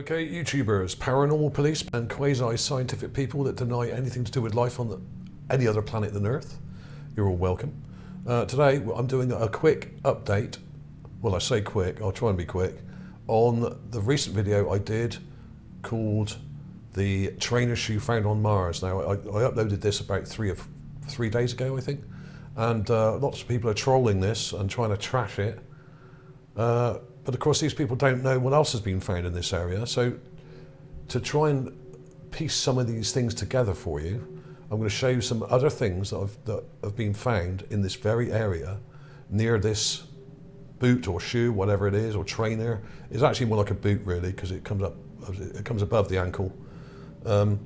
Okay, YouTubers, paranormal police and quasi-scientific people that deny anything to do with life on any other planet than Earth, you're all welcome. Today I'm doing a quick update, well I say quick, I'll try and be quick, on the recent video I did called the trainer shoe found on Mars. Now I uploaded this about three days ago I think, and lots of people are trolling this and trying to trash it. But of course these people don't know what else has been found in this area, so to try and piece some of these things together for you, I'm going to show you some other things that have been found in this very area near this boot or shoe, whatever it is, or trainer. It's actually more like a boot really, because it comes above the ankle. Of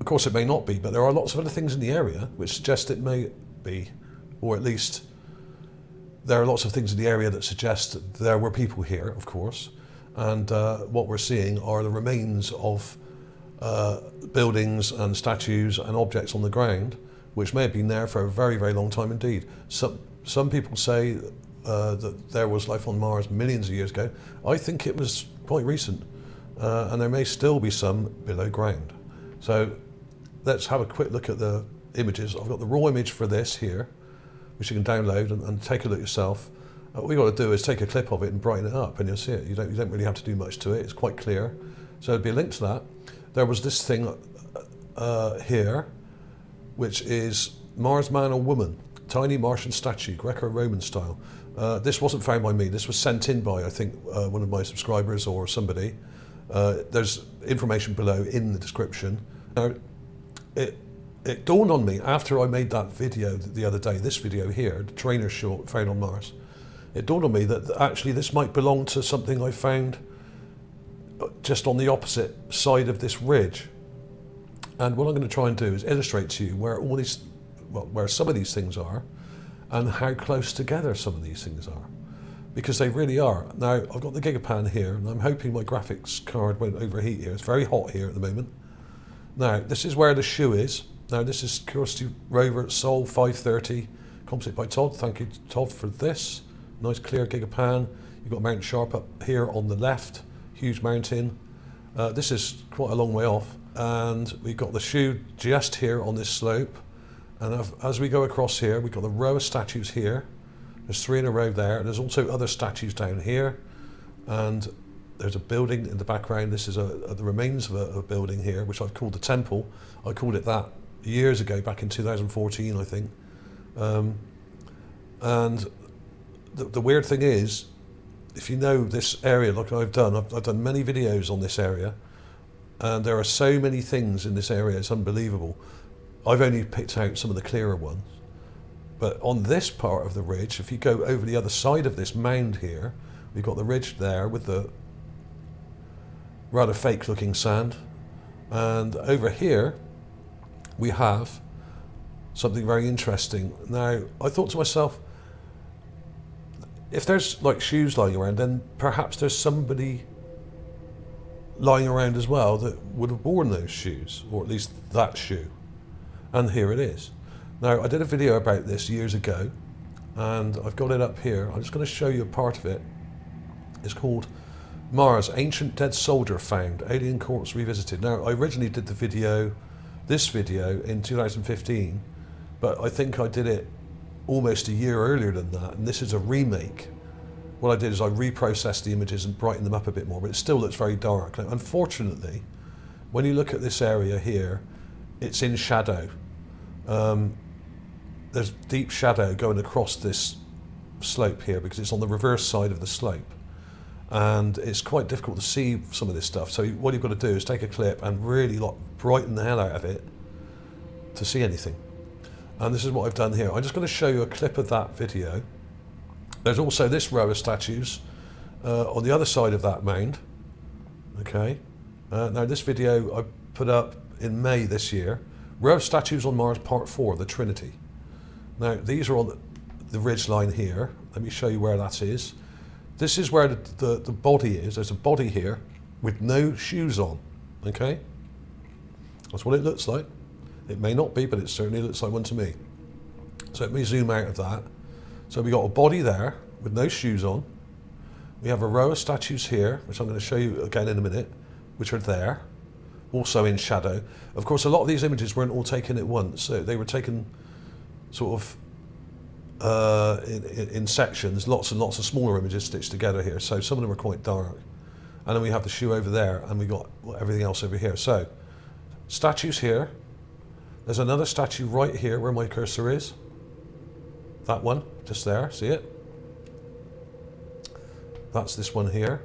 course it may not be, but there are lots of other things in the area which suggest it may be, or at least there are lots of things in the area that suggest that there were people here, of course, and what we're seeing are the remains of buildings and statues and objects on the ground, which may have been there for a very, very long time indeed. Some people say that there was life on Mars millions of years ago. I think it was quite recent, and there may still be some below ground. So let's have a quick look at the images. I've got the raw image for this here, which you can download and take a look yourself. What we've got to do is take a clip of it and brighten it up, and you'll see it. You don't really have to do much to it. It's quite clear. So there'll be a link to that. There was this thing here, which is Mars man or woman, tiny Martian statue, Greco-Roman style. This wasn't found by me. This was sent in by, I think, one of my subscribers or somebody. There's information below in the description. Now, it dawned on me after I made that video the other day, this video here, the trainer short found on Mars. It dawned on me that actually this might belong to something I found just on the opposite side of this ridge. And what I'm going to try and do is illustrate to you where all these, well, where some of these things are and how close together some of these things are, because they really are. Now I've got the Gigapan here and I'm hoping my graphics card won't overheat here. It's very hot here at the moment. Now this is where the shoe is. Now this is Curiosity Rover Sol 530, composite by Todd. Thank you Todd for this. Nice clear Gigapan. You've got Mount Sharp up here on the left, huge mountain. This is quite a long way off, and we've got the shoe just here on this slope. And as we go across here, we've got the row of statues here. There's three in a row there. There's also other statues down here, and there's a building in the background. This is the remains of a building here, which I've called the Temple. I called it that years ago, back in 2014, I think. And the weird thing is, if you know this area like I've done many videos on this area, and there are so many things in this area, it's unbelievable. I've only picked out some of the clearer ones. But on this part of the ridge, if you go over the other side of this mound here, we've got the ridge there with the rather fake looking sand. And over here, we have something very interesting. Now, I thought to myself, if there's like shoes lying around, then perhaps there's somebody lying around as well that would have worn those shoes, or at least that shoe. And here it is. Now, I did a video about this years ago, and I've got it up here. I'm just going to show you a part of it. It's called Mars, Ancient Dead Soldier Found, Alien Corpse Revisited. Now, I originally did this video in 2015, but I think I did it almost a year earlier than that, and this is a remake. What I did is I reprocessed the images and brightened them up a bit more, but it still looks very dark. Now, unfortunately, when you look at this area here, it's in shadow. There's deep shadow going across this slope here because it's on the reverse side of the slope, and it's quite difficult to see some of this stuff. So what you've got to do is take a clip and really brighten the hell out of it to see anything. And this is what I've done here. I'm just going to show you a clip of that video. There's also this row of statues on the other side of that mound. Okay. Now this video I put up in May this year. Row of statues on Mars, part 4, the Trinity. Now these are on the ridge line here. Let me show you where that is. This is where the body is. There's a body here with no shoes on. Okay. That's what it looks like. It may not be, but it certainly looks like one to me. So let me zoom out of that. So we got a body there with no shoes on. We have a row of statues here, which I'm going to show you again in a minute, which are there, also in shadow. Of course, a lot of these images weren't all taken at once, so they were taken sort of in sections, lots and lots of smaller images stitched together here, so some of them are quite dark. And then we have the shoe over there, and we got everything else over here. So, statues here. There's another statue right here where my cursor is. That one, just there, see it? That's this one here.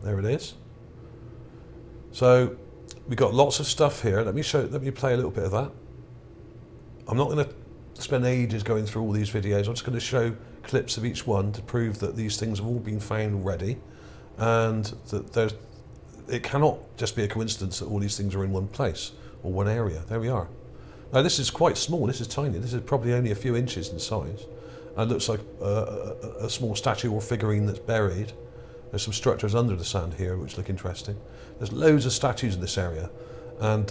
There it is. So we got lots of stuff here. Let me play a little bit of that. I'm not going to spend ages going through all these videos. I'm just going to show clips of each one to prove that these things have all been found already, and that it cannot just be a coincidence that all these things are in one place or one area. There we are. Now this is quite small. This is tiny. This is probably only a few inches in size. And looks like a small statue or figurine that's buried. There's some structures under the sand here which look interesting. There's loads of statues in this area, and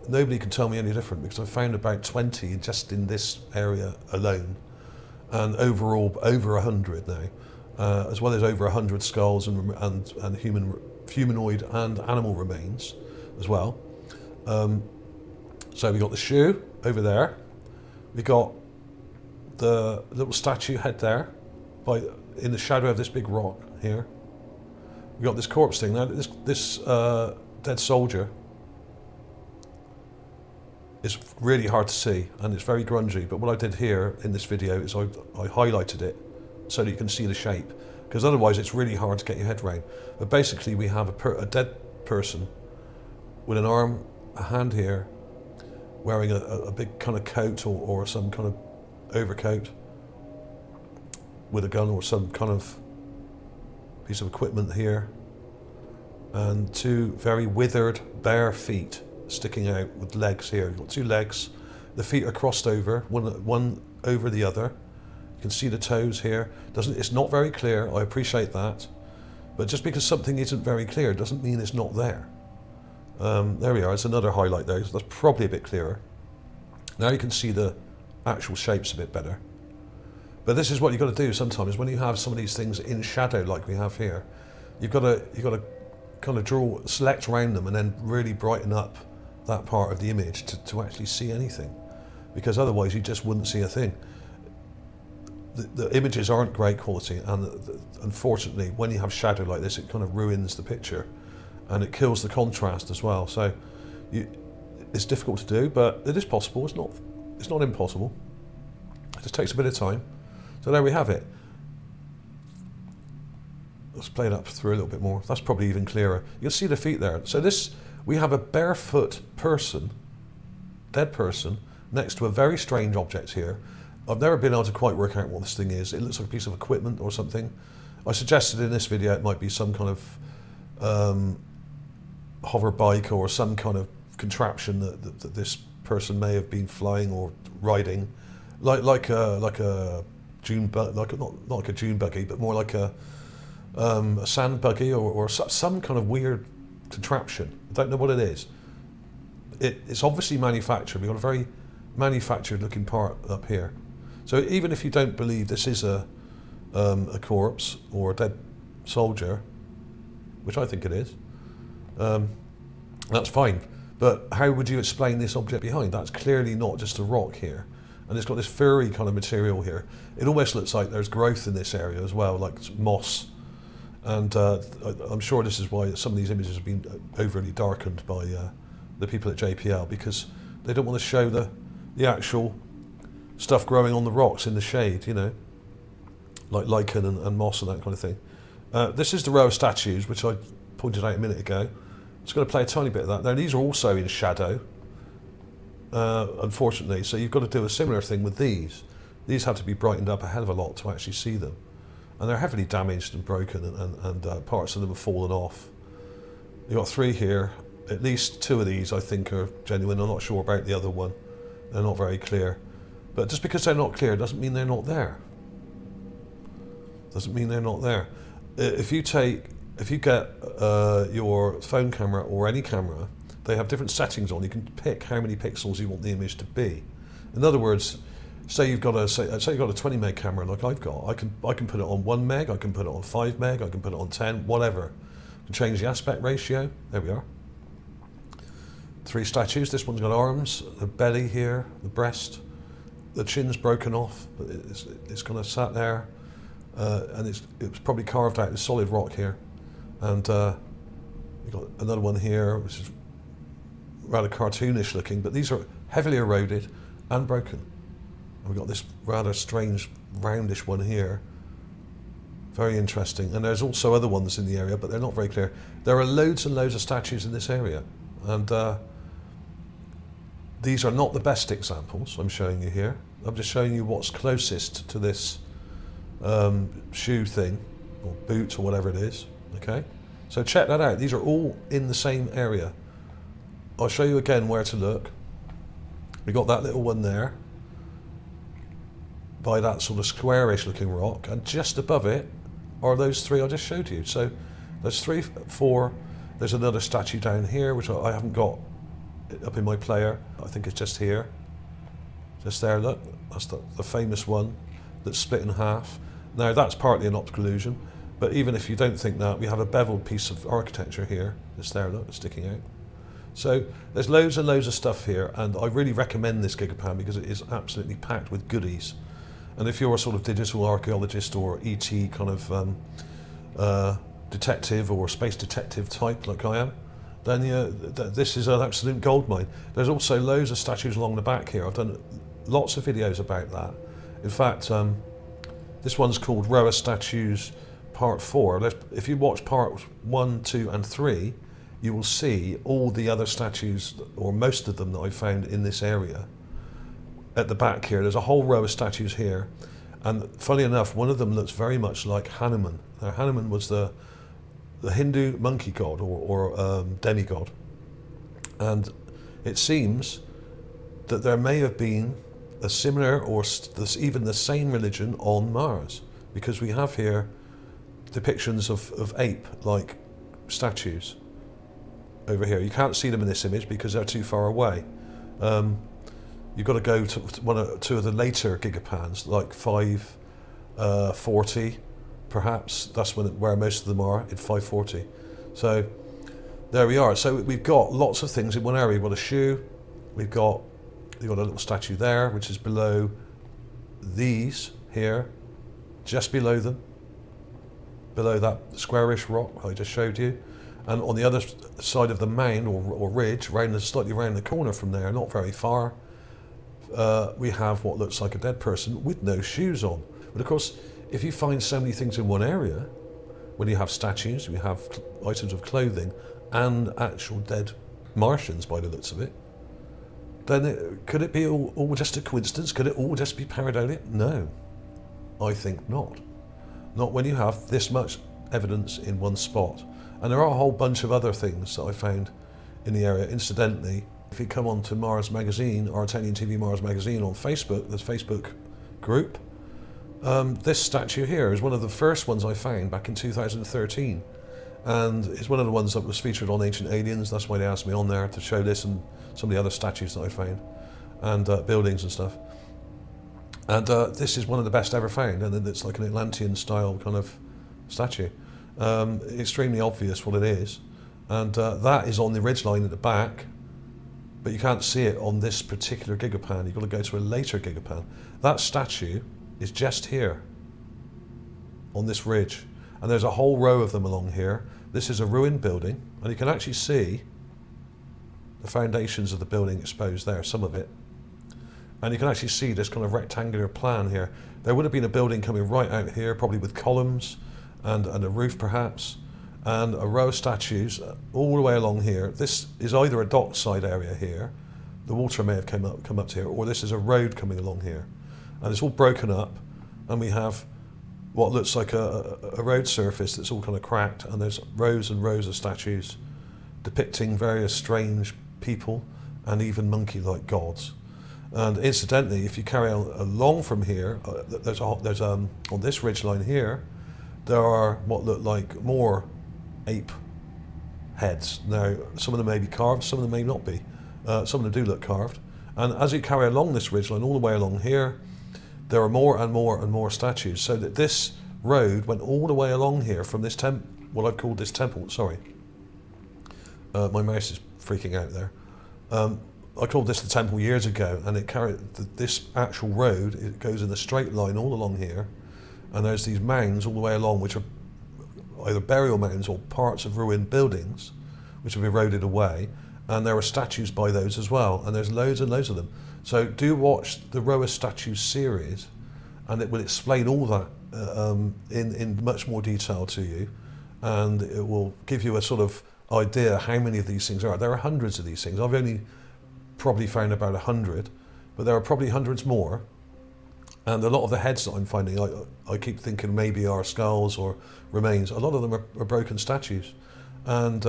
nobody can tell me any different, because I've found about 20 just in this area alone, and overall over 100 now, as well as over 100 skulls and humanoid and animal remains as well. So we got the shoe over there. We got the little statue head there, in the shadow of this big rock here. We got this corpse thing. Now this dead soldier is really hard to see, and it's very grungy, but what I did here in this video is I highlighted it so that you can see the shape, because otherwise it's really hard to get your head around. But basically we have a dead person with an arm, a hand here, wearing a big kind of coat or some kind of overcoat with a gun or some kind of piece of equipment here, and two very withered bare feet sticking out with legs here. You've got two legs, the feet are crossed over, one over the other. You can see the toes here. It's not very clear, I appreciate that, but just because something isn't very clear doesn't mean it's not there. There we are, it's another highlight there, so that's probably a bit clearer. Now you can see the actual shapes a bit better. But this is what you've got to do sometimes when you have some of these things in shadow like we have here. You've got to kind of select around them and then really brighten up that part of the image to actually see anything, because otherwise you just wouldn't see a thing. The images aren't great quality, and unfortunately when you have shadow like this it kind of ruins the picture and it kills the contrast as well. So it's difficult to do, but it is possible. It's not impossible. It just takes a bit of time. So there we have it. Let's play it up through a little bit more. That's probably even clearer. You can see the feet there. So we have a barefoot person, dead person, next to a very strange object here. I've never been able to quite work out what this thing is. It looks like a piece of equipment or something. I suggested in this video it might be some kind of hover bike or some kind of contraption that this person may have been flying or riding, like a dune not like a dune buggy, but more like a sand buggy or some kind of weird contraption. I don't know what it is. It's obviously manufactured. We've got a very manufactured looking part up here. So even if you don't believe this is a corpse or a dead soldier, which I think it is, that's fine. But how would you explain this object behind? That's clearly not just a rock here. And it's got this furry kind of material here. It almost looks like there's growth in this area as well, like moss. And I'm sure this is why some of these images have been overly darkened by the people at JPL, because they don't want to show the actual stuff growing on the rocks in the shade, you know, like lichen and moss and that kind of thing. This is the row of statues, which I pointed out a minute ago. I'm just going to play a tiny bit of that. Now these are also in shadow, unfortunately, so you've got to do a similar thing with these. These have to be brightened up a hell of a lot to actually see them. And they're heavily damaged and broken, and parts of them have fallen off. You've got three here. At least two of these I think are genuine. I'm not sure about the other one. They're not very clear. But just because they're not clear doesn't mean they're not there. Doesn't mean they're not there. If you get your phone camera or any camera, they have different settings on. You can pick how many pixels you want the image to be. In other words, say you've got a say you've got a 20 meg camera like I've got. I can put it on 1 meg, I can put it on 5 meg, I can put it on 10, whatever. I can change the aspect ratio. There we are. 3 statues. This one's got arms, the belly here, the breast, the chin's broken off, but it's kind of sat there, and it was probably carved out of solid rock here. And we've got another one here, which is rather cartoonish looking, but these are heavily eroded and broken. And we've got this rather strange roundish one here. Very interesting. And there's also other ones in the area, but they're not very clear. There are loads and loads of statues in this area. And these are not the best examples I'm showing you here. I'm just showing you what's closest to this shoe thing, or boot, or whatever it is. Okay? So check that out. These are all in the same area. I'll show you again where to look. We got that little one there, by that sort of squarish looking rock, and just above it are those 3 I just showed you. So there's 3, 4, there's another statue down here, which I haven't got up in my player. I think it's just here. Just there, look, that's the famous one that's split in half. Now that's partly an optical illusion, but even if you don't think that, we have a beveled piece of architecture here. It's there, look, it's sticking out. So there's loads and loads of stuff here, and I really recommend this Gigapan because it is absolutely packed with goodies. And if you're a sort of digital archaeologist or ET kind of detective or space detective type like I am, then this is an absolute goldmine. There's also loads of statues along the back here. I've done lots of videos about that. In fact, this one's called Rover Statues Part 4. If you watch Part 1, 2 and 3, you will see all the other statues, or most of them that I found in this area. At the back here, there's a whole row of statues here. And funny enough, one of them looks very much like Hannuman. Now, Hannuman was the Hindu monkey god, or demigod. And it seems that there may have been a similar or even the same religion on Mars, because we have here depictions of ape-like statues over here. You can't see them in this image because they're too far away. You've got to go to 1 or 2 of the later Gigapans, like 540, perhaps. That's where most of them are, in 540. So there we are. So we've got lots of things in one area. We've got a shoe. You've got a little statue there, which is below these here, just below them, below that squarish rock I just showed you. And on the other side of the mound or ridge, slightly around the corner from there, not very far, we have what looks like a dead person with no shoes on. But of course, if you find so many things in one area, when you have statues, you have items of clothing, and actual dead Martians by the looks of it, then could it be all just a coincidence? Could it all just be pareidolia? No, I think not. Not when you have this much evidence in one spot. And there are a whole bunch of other things that I found in the area. Incidentally, if you come on to Mars Magazine, ArtAlienTV Mars Magazine on Facebook, this Facebook group, this statue here is one of the first ones I found back in 2013. And it's one of the ones that was featured on Ancient Aliens. That's why they asked me on there to show this and some of the other statues that I found, and buildings and stuff. And this is one of the best ever found, and it's like an Atlantean style kind of statue. Extremely obvious what it is, and that is on the ridgeline at the back, but you can't see it on this particular Gigapan. You've got to go to a later Gigapan. That statue is just here on this ridge, and there's a whole row of them along here. This is a ruined building, and you can actually see the foundations of the building exposed there, some of it, and you can actually see this kind of rectangular plan here. There would have been a building coming right out here, probably with columns and a roof perhaps, and a row of statues all the way along here. This is either a dockside area here, the water may have come up to here, or this is a road coming along here, and it's all broken up, and we have what looks like a road surface that's all kind of cracked, and there's rows and rows of statues depicting various strange people and even monkey-like gods. And incidentally, if you carry on along from here, there's on this ridgeline here, there are what look like more ape heads. Now, some of them may be carved, some of them may not be. Some of them do look carved. And as you carry along this ridgeline all the way along here, there are more and more and more statues. So that this road went all the way along here from this what I've called this temple. Sorry, my mouse is freaking out there. I called this the temple years ago, and it carried this actual road. It goes in a straight line all along here, and there's these mounds all the way along, which are either burial mounds or parts of ruined buildings, which have eroded away. And there are statues by those as well, and there's loads and loads of them. So do watch the Rover Statues series, and it will explain all that in much more detail to you, and it will give you a sort of idea how many of these things are. There are hundreds of these things. I've only probably found about 100, but there are probably hundreds more. And a lot of the heads that I'm finding, I keep thinking maybe are skulls or remains. A lot of them are broken statues. And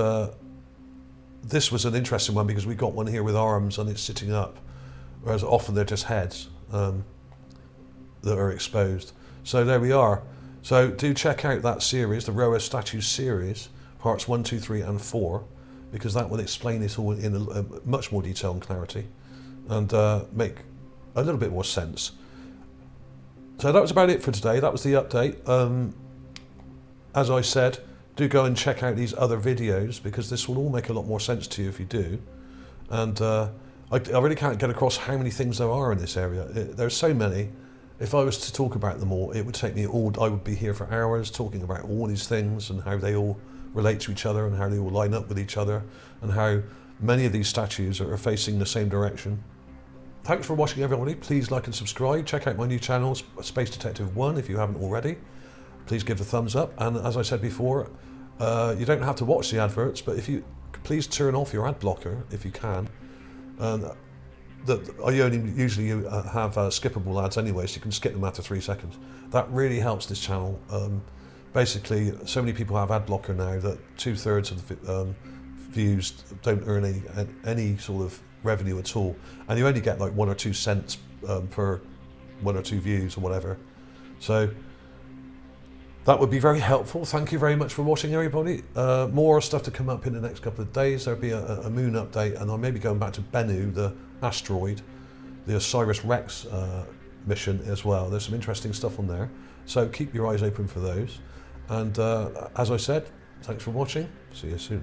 this was an interesting one because we got one here with arms and it's sitting up, whereas often they're just heads that are exposed. So there we are. So do check out that series, the Rover Statues series, parts 1, 2, 3 and 4, because that will explain it all in a much more detail and clarity, and make a little bit more sense. So that was about it for today. That was the update. As I said, do go and check out these other videos, because this will all make a lot more sense to you if you do. And I really can't get across how many things there are in this area. There's so many. If I was to talk about them all, it would take me I would be here for hours talking about all these things and how they all relate to each other and how they all line up with each other and how many of these statues are facing the same direction. Thanks for watching, everybody. Please like and subscribe. Check out my new channel, Space Detective 1, if you haven't already. Please give the thumbs up. And as I said before, you don't have to watch the adverts, but if you please turn off your ad blocker if you can. I only usually have skippable ads anyway, so you can skip them after 3 seconds. That really helps this channel. Basically, so many people have ad blocker now that 2/3 of the views don't earn any sort of revenue at all, and you only get like 1 or 2 cents per 1 or 2 views or whatever. So that would be very helpful. Thank you very much for watching, everybody. More stuff to come up in the next couple of days. There'll be a moon update, and I may be going back to Bennu, the asteroid, the OSIRIS-REx mission as well. There's some interesting stuff on there, so keep your eyes open for those. And as I said, thanks for watching. See you soon.